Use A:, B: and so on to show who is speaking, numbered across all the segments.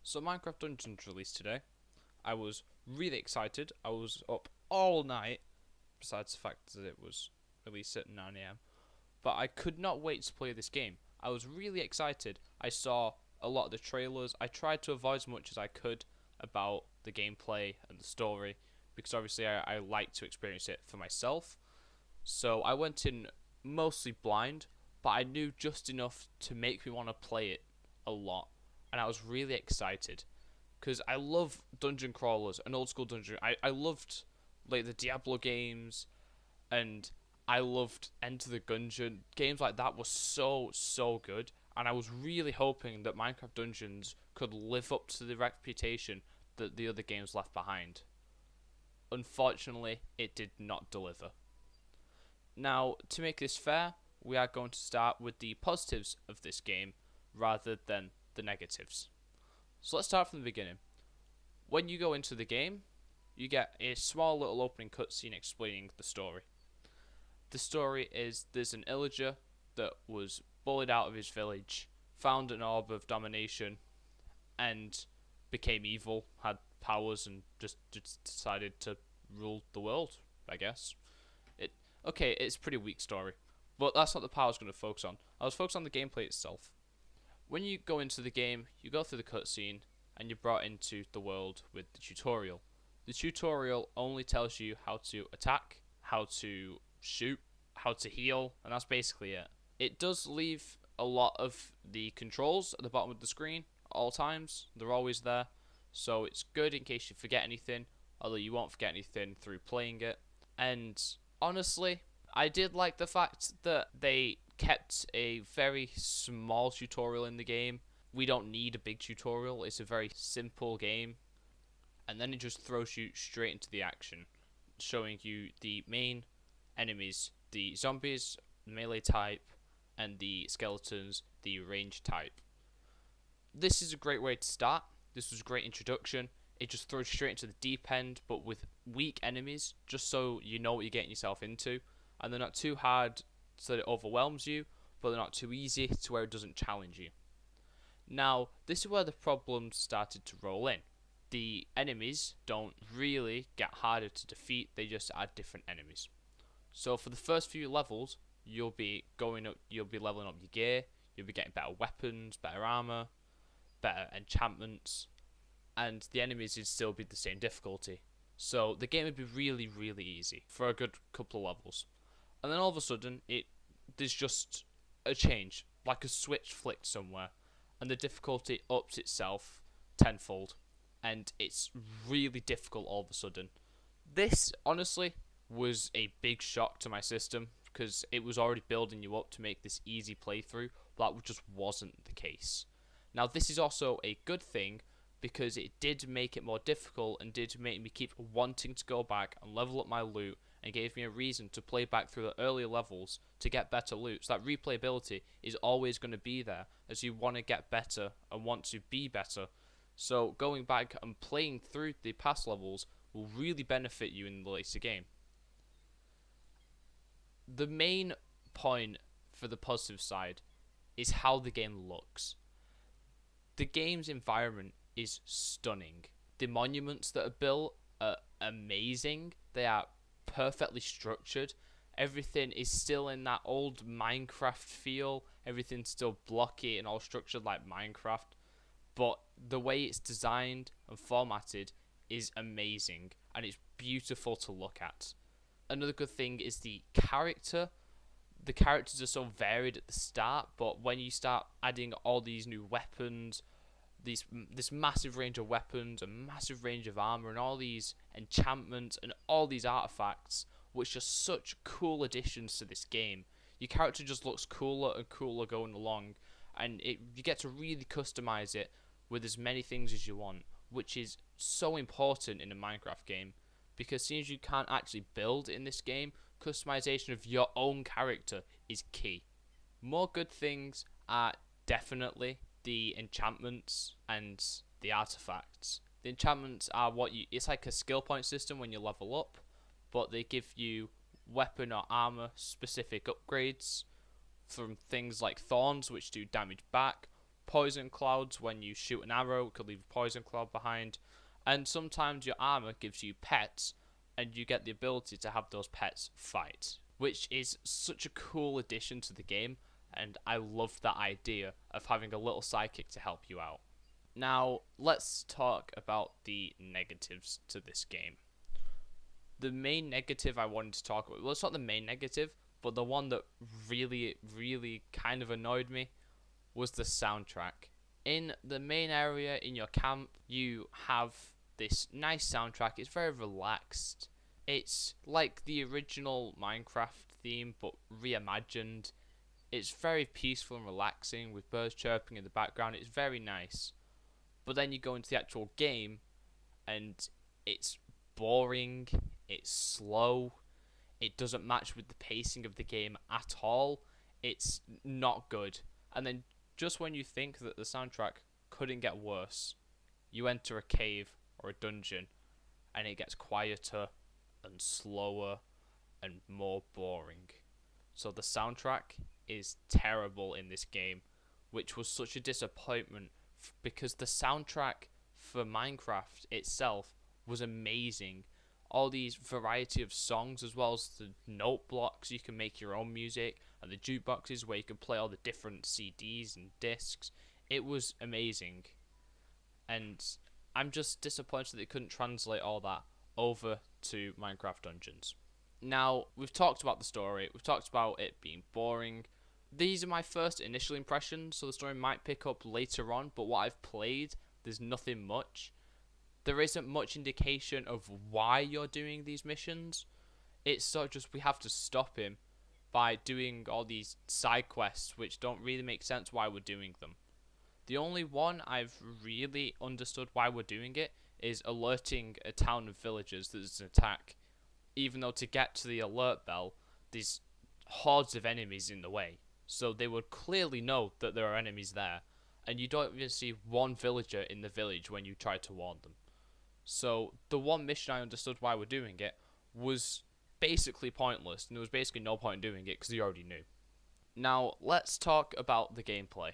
A: So Minecraft Dungeons released today. I was really excited. I was up all night, besides the fact that it was released at 9 a.m. But I could not wait to play this game. I was really excited. I saw a lot of the trailers. I tried to avoid as much as I could about the gameplay and the story, because obviously I like to experience it for myself. So I went in mostly blind, but I knew just enough to make me want to play it a lot. And I was really excited because I love dungeon crawlers and old school dungeon. I loved like the Diablo games, and I loved Enter the Gungeon. Games like that were so good, and I was really hoping that Minecraft Dungeons could live up to the reputation that the other games left behind. Unfortunately, it did not deliver. Now, to make this fair, we are going to start with the positives of this game rather than the negatives. So let's start from the beginning. When you go into the game, you get a small little opening cutscene explaining the story. The story is there's an illager that was bullied out of his village, found an orb of domination, and became evil, had powers, and just decided to rule the world, I guess. It's a pretty weak story, but that's not the part I was going to focus on. I was focused on the gameplay itself. When you go into the game, you go through the cutscene, and you're brought into the world with the tutorial. The tutorial only tells you how to attack, how to shoot, how to heal, and that's basically it. It does leave a lot of the controls at the bottom of the screen at all times. They're always there, so it's good in case you forget anything, although you won't forget anything through playing it. And honestly, I did like the fact that they kept a very small tutorial in the game. We don't need a big tutorial. It's a very simple game, and then it just throws you straight into the action, showing you the main enemies, the zombies, melee type, and the skeletons, the range type. This is a great way to start. This was a great introduction. It just throws you straight into the deep end, but with weak enemies, just so you know what you're getting yourself into. And they're not too hard so that it overwhelms you, but they're not too easy to where it doesn't challenge you. Now, this is where the problems started to roll in. The enemies don't really get harder to defeat, they just add different enemies. So for the first few levels, you'll be leveling up your gear, you'll be getting better weapons, better armor, better enchantments, and the enemies would still be the same difficulty. So the game would be really easy for a good couple of levels. And then all of a sudden, there's just a change, like a switch flicked somewhere, and the difficulty ups itself tenfold, and it's really difficult all of a sudden. This, honestly, was a big shock to my system, because it was already building you up to make this easy playthrough, but that just wasn't the case. Now, this is also a good thing, because it did make it more difficult and did make me keep wanting to go back and level up my loot, and gave me a reason to play back through the earlier levels to get better loot. So that replayability is always going to be there as you want to get better and want to be better. So going back and playing through the past levels will really benefit you in the later game. The main point for the positive side is how the game looks. The game's environment is stunning. The monuments that are built are amazing. They are perfectly structured. Everything is still in that old Minecraft feel. Everything's still blocky and all structured like Minecraft, but the way it's designed and formatted is amazing, and it's beautiful to look at. Another good thing is the character. The characters are so varied at the start, but when you start adding all these new weapons, this massive range of weapons, a massive range of armor, and all these enchantments and all these artifacts, which are such cool additions to this game. Your character just looks cooler and cooler going along, and you get to really customize it with as many things as you want, which is so important in a Minecraft game, because since you can't actually build in this game, customization of your own character is key. More good things are definitely the enchantments and the artifacts. The enchantments are it's like a skill point system when you level up, but they give you weapon or armor specific upgrades from things like thorns, which do damage back, poison clouds when you shoot an arrow. It could leave a poison cloud behind. And sometimes your armor gives you pets, and you get the ability to have those pets fight, which is such a cool addition to the game, and I love that idea of having a little sidekick to help you out. Now, let's talk about the negatives to this game. The main negative I wanted to talk about, well, it's not the main negative, but the one that really, really kind of annoyed me was the soundtrack. In the main area in your camp, you have this nice soundtrack. It's very relaxed. It's like the original Minecraft theme, but reimagined. It's very peaceful and relaxing with birds chirping in the background. It's very nice. But then you go into the actual game, and it's boring, it's slow, it doesn't match with the pacing of the game at all. It's not good. And then just when you think that the soundtrack couldn't get worse, you enter a cave or a dungeon, and it gets quieter and slower and more boring. So the soundtrack is terrible in this game, which was such a disappointment because the soundtrack for Minecraft itself was amazing. All these variety of songs, as well as the note blocks, you can make your own music, and the jukeboxes where you can play all the different CDs and discs. It was amazing, and I'm just disappointed that they couldn't translate all that over to Minecraft Dungeons. Now, we've talked about the story, we've talked about it being boring. These are my first initial impressions, so the story might pick up later on, but what I've played, there's nothing much. There isn't much indication of why you're doing these missions. It's sort of just we have to stop him by doing all these side quests which don't really make sense why we're doing them. The only one I've really understood why we're doing it is alerting a town of villagers that there's an attack, even though to get to the alert bell there's hordes of enemies in the way, so they would clearly know that there are enemies there, and you don't even see one villager in the village when you try to warn them. So the one mission I understood why we're doing it was basically pointless, and there was basically no point in doing it because you already knew. Now let's talk about the gameplay.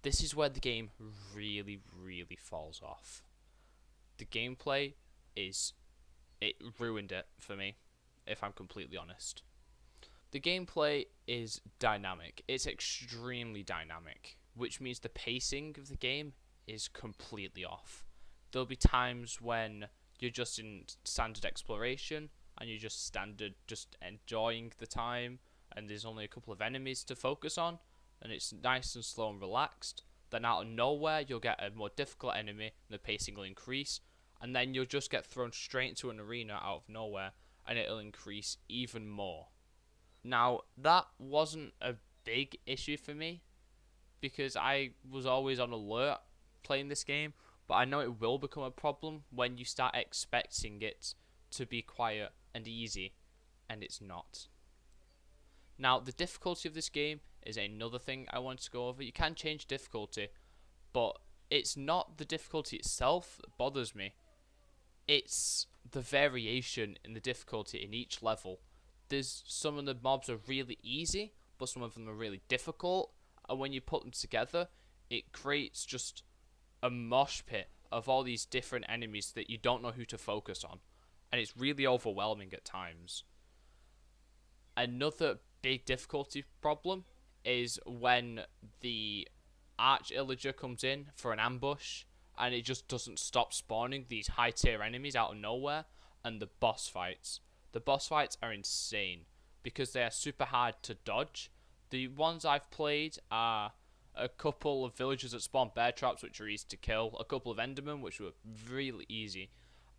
A: This is where the game really, really falls off. The gameplay it ruined it for me, if I'm completely honest. The gameplay is dynamic. It's extremely dynamic, which means the pacing of the game is completely off. There'll be times when you're just in standard exploration and you're just enjoying the time, and there's only a couple of enemies to focus on, and it's nice and slow and relaxed. Then out of nowhere you'll get a more difficult enemy and the pacing will increase, and then you'll just get thrown straight into an arena out of nowhere and it'll increase even more. Now that wasn't a big issue for me because I was always on alert playing this game, but I know it will become a problem when you start expecting it to be quiet and easy, and it's not. Now the difficulty of this game is another thing I wanted to go over. You can change difficulty, but it's not the difficulty itself that bothers me. It's the variation in the difficulty in each level. There's some of the mobs are really easy, but some of them are really difficult, and when you put them together, it creates just a mosh pit of all these different enemies that you don't know who to focus on, and it's really overwhelming at times. Another big difficulty problem is when the arch illager comes in for an ambush and it just doesn't stop spawning these high tier enemies out of nowhere, and the boss fights. The boss fights are insane because they are super hard to dodge. The ones I've played are a couple of villagers that spawn bear traps which are easy to kill, a couple of endermen which were really easy,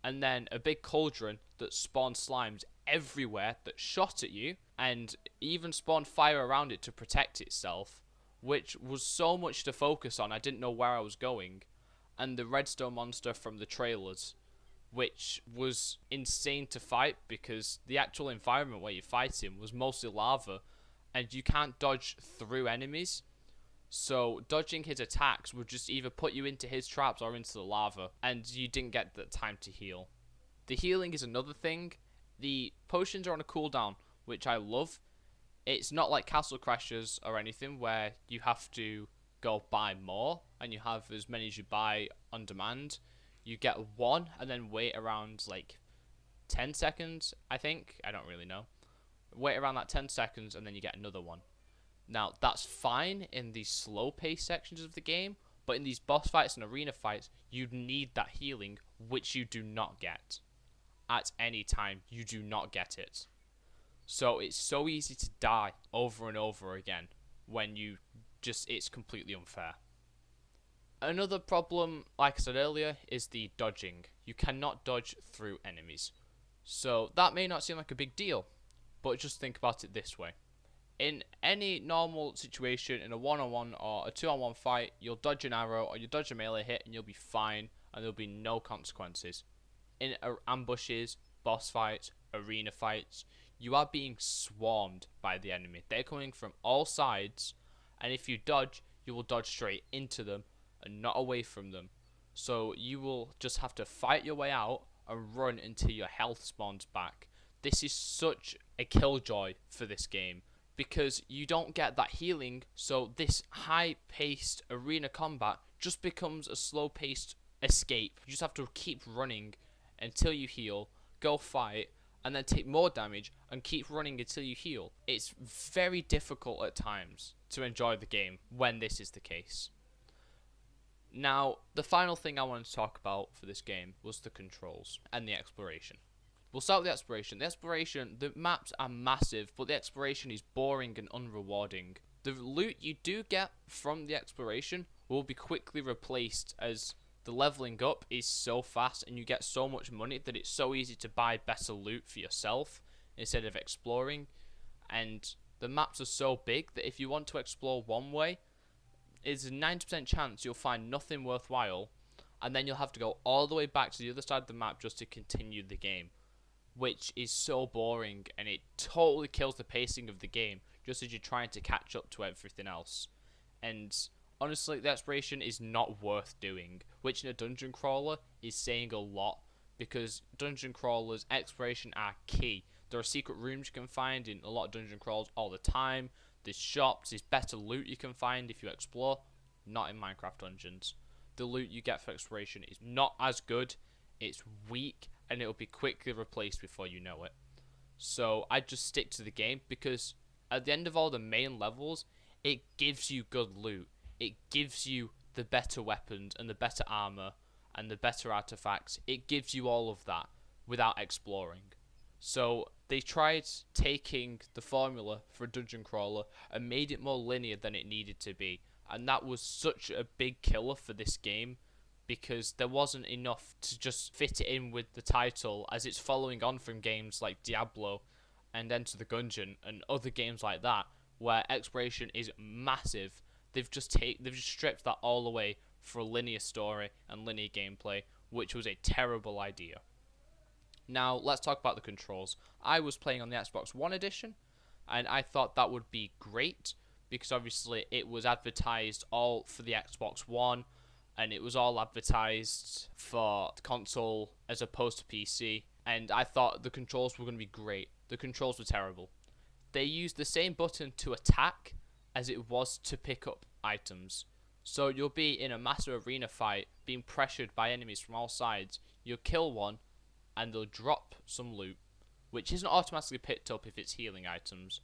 A: and then a big cauldron that spawned slimes everywhere that shot at you and even spawned fire around it to protect itself, which was so much to focus on I didn't know where I was going. And the redstone monster from the trailers, which was insane to fight because the actual environment where you fight him was mostly lava and you can't dodge through enemies. So dodging his attacks would just either put you into his traps or into the lava, and you didn't get the time to heal. The healing is another thing. The potions are on a cooldown, which I love. It's not like Castle Crashers or anything where you have to go buy more, and you have as many as you buy on demand, you get one and then wait around like 10 seconds, I think. I don't really know. Wait around that 10 seconds and then you get another one. Now, that's fine in the slow-paced sections of the game, but in these boss fights and arena fights, you need that healing, which you do not get. At any time, you do not get it. So it's so easy to die over and over again when it's completely unfair. Another problem, like I said earlier, is the dodging. You cannot dodge through enemies. So that may not seem like a big deal, but just think about it this way. In any normal situation, in a 1-on-1 or a 2-on-1 fight, you'll dodge an arrow or you dodge a melee hit and you'll be fine and there'll be no consequences. In ambushes, boss fights, arena fights, you are being swarmed by the enemy. They're coming from all sides, and if you dodge, you will dodge straight into them and not away from them. So you will just have to fight your way out and run until your health spawns back. This is such a killjoy for this game, because you don't get that healing, so this high-paced arena combat just becomes a slow-paced escape. You just have to keep running until you heal, go fight, and then take more damage and keep running until you heal. It's very difficult at times to enjoy the game when this is the case. Now, the final thing I wanted to talk about for this game was the controls and the exploration. We'll start with the exploration. The maps are massive, but the exploration is boring and unrewarding. The loot you do get from the exploration will be quickly replaced, as the leveling up is so fast and you get so much money that it's so easy to buy better loot for yourself instead of exploring. And the maps are so big that if you want to explore one way, it's a 90% chance you'll find nothing worthwhile, and then you'll have to go all the way back to the other side of the map just to continue the game, which is so boring, and it totally kills the pacing of the game just as you're trying to catch up to everything else. And honestly, the exploration is not worth doing, which in a dungeon crawler is saying a lot, because dungeon crawlers, exploration are key. There are secret rooms you can find in a lot of dungeon crawls all the time. There's shops, there's better loot you can find if you explore. Not in Minecraft dungeons. The loot you get for exploration is not as good, it's weak, and it'll be quickly replaced before you know it. So I just stick to the game, because at the end of all the main levels, it gives you good loot. It gives you the better weapons and the better armor and the better artifacts. It gives you all of that without exploring. So they tried taking the formula for a dungeon crawler and made it more linear than it needed to be. And that was such a big killer for this game, because there wasn't enough to just fit it in with the title, as it's following on from games like Diablo and Enter the Gungeon and other games like that, where exploration is massive. They've just stripped that all away for a linear story and linear gameplay, which was a terrible idea. Now, let's talk about the controls. I was playing on the Xbox One edition, and I thought that would be great, because obviously it was advertised all for the Xbox One, and it was all advertised for console as opposed to PC, and I thought the controls were going to be great. The controls were terrible. They used the same button to attack as it was to pick up items. So you'll be in a massive arena fight, being pressured by enemies from all sides. You'll kill one, and they'll drop some loot, which isn't automatically picked up if it's healing items.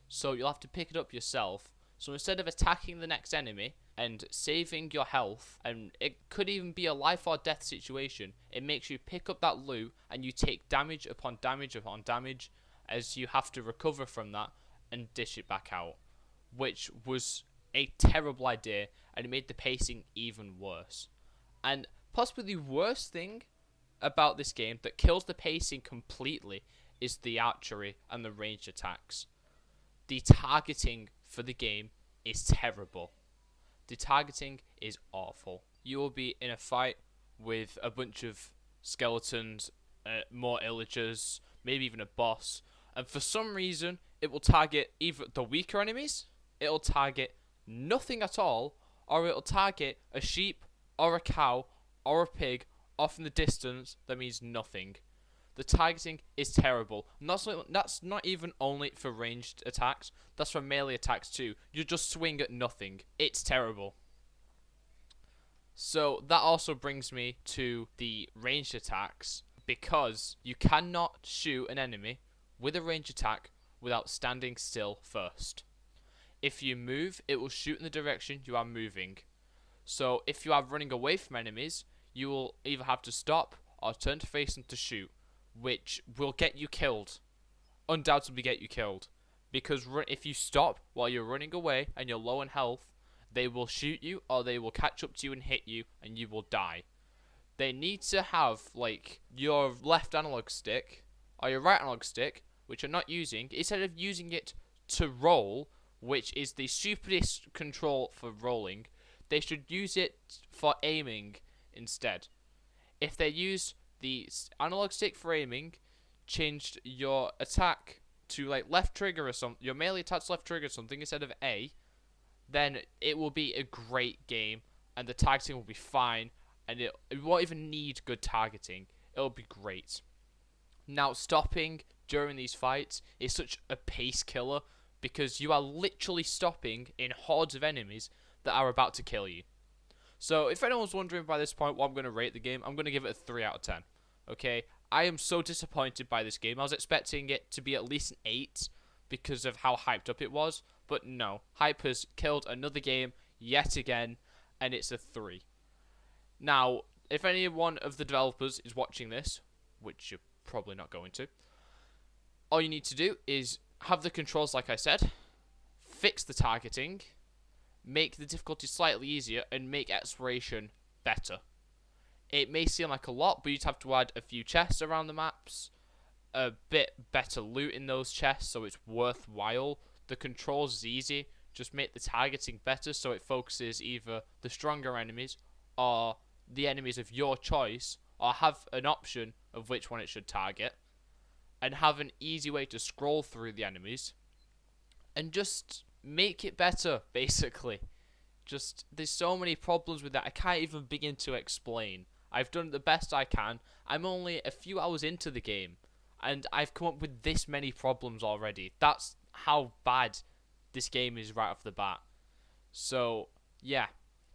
A: So you'll have to pick it up yourself. So instead of attacking the next enemy and saving your health, and it could even be a life or death situation, it makes you pick up that loot and you take damage upon damage upon damage as you have to recover from that and dish it back out, which was a terrible idea, and it made the pacing even worse. And possibly the worst thing about this game that kills the pacing completely is the archery and the ranged attacks. The targeting for the game is terrible. The targeting is awful. You will be in a fight with a bunch of skeletons, more illagers, maybe even a boss, and for some reason it will target either the weaker enemies, it'll target nothing at all, or it'll target a sheep or a cow or a pig off in the distance that means nothing. The targeting is terrible. And that's not even only for ranged attacks, that's for melee attacks too. You just swing at nothing. It's terrible. So that also brings me to the ranged attacks, because you cannot shoot an enemy with a ranged attack without standing still first. If you move, it will shoot in the direction you are moving. So if you are running away from enemies, you will either have to stop or turn to face them to shoot, which will get you killed. Undoubtedly get you killed. Because if you stop while you're running away and you're low in health, they will shoot you or they will catch up to you and hit you and you will die. They need to have, like, your left analog stick or your right analog stick, which you're not using, instead of using it to roll, which is the stupidest control for rolling, they should use it for aiming instead. If they use the analog stick for aiming, changed your attack to like left trigger or something, your melee attack's left trigger or something instead of A, then it will be a great game and the targeting will be fine and it won't even need good targeting. It'll be great. Now, stopping during these fights is such a pace killer because you are literally stopping in hordes of enemies that are about to kill you. So if anyone's wondering by this point what I'm going to rate the game, I'm going to give it a 3 out of 10. Okay, I am so disappointed by this game. I was expecting it to be at least an 8 because of how hyped up it was, but no, hype has killed another game yet again, and it's a 3. Now, if any one of the developers is watching this, which you're probably not going to, all you need to do is have the controls like I said, fix the targeting, make the difficulty slightly easier, and make exploration better. It may seem like a lot, but you'd have to add a few chests around the maps, a bit better loot in those chests so it's worthwhile. The controls is easy, just make the targeting better so it focuses either the stronger enemies or the enemies of your choice, or have an option of which one it should target, and have an easy way to scroll through the enemies, and just make it better, basically. Just, there's so many problems with that, I can't even begin to explain. I've done the best I can. I'm only a few hours into the game, and I've come up with this many problems already. That's how bad this game is right off the bat. So, yeah.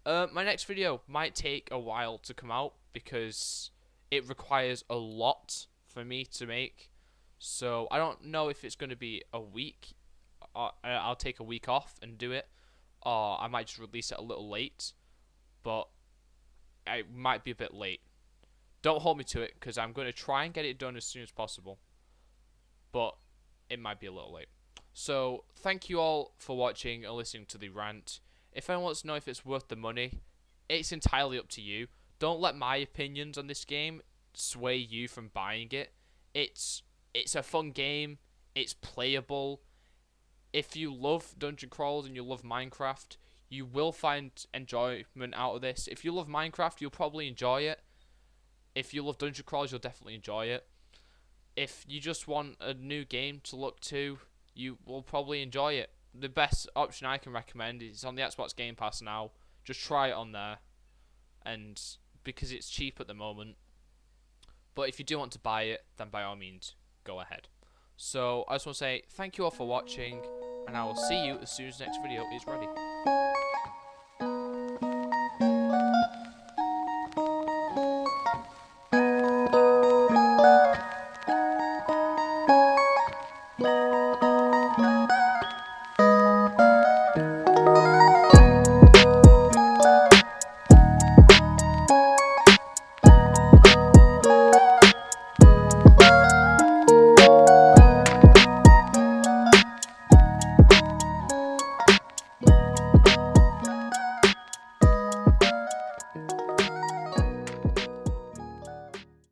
A: My next video might take a while to come out, because it requires a lot for me to make. So, I don't know if it's going to be a week. I'll take a week off and do it, or I might just release it a little late, but it might be a bit late. Don't hold me to it, because I'm going to try and get it done as soon as possible, but it might be a little late. So, thank you all for watching and listening to the rant. If anyone wants to know if it's worth the money, it's entirely up to you. Don't let my opinions on this game sway you from buying it. It's a fun game. It's playable. If you love dungeon crawls and you love Minecraft, you will find enjoyment out of this. If you love Minecraft, you'll probably enjoy it. If you love dungeon crawls, you'll definitely enjoy it. If you just want a new game to look to, you will probably enjoy it. The best option I can recommend is on the Xbox Game Pass now. Just try it on there, and because it's cheap at the moment. But if you do want to buy it, then by all means, go ahead. So I just want to say thank you all for watching, and I will see you as soon as the next video is ready.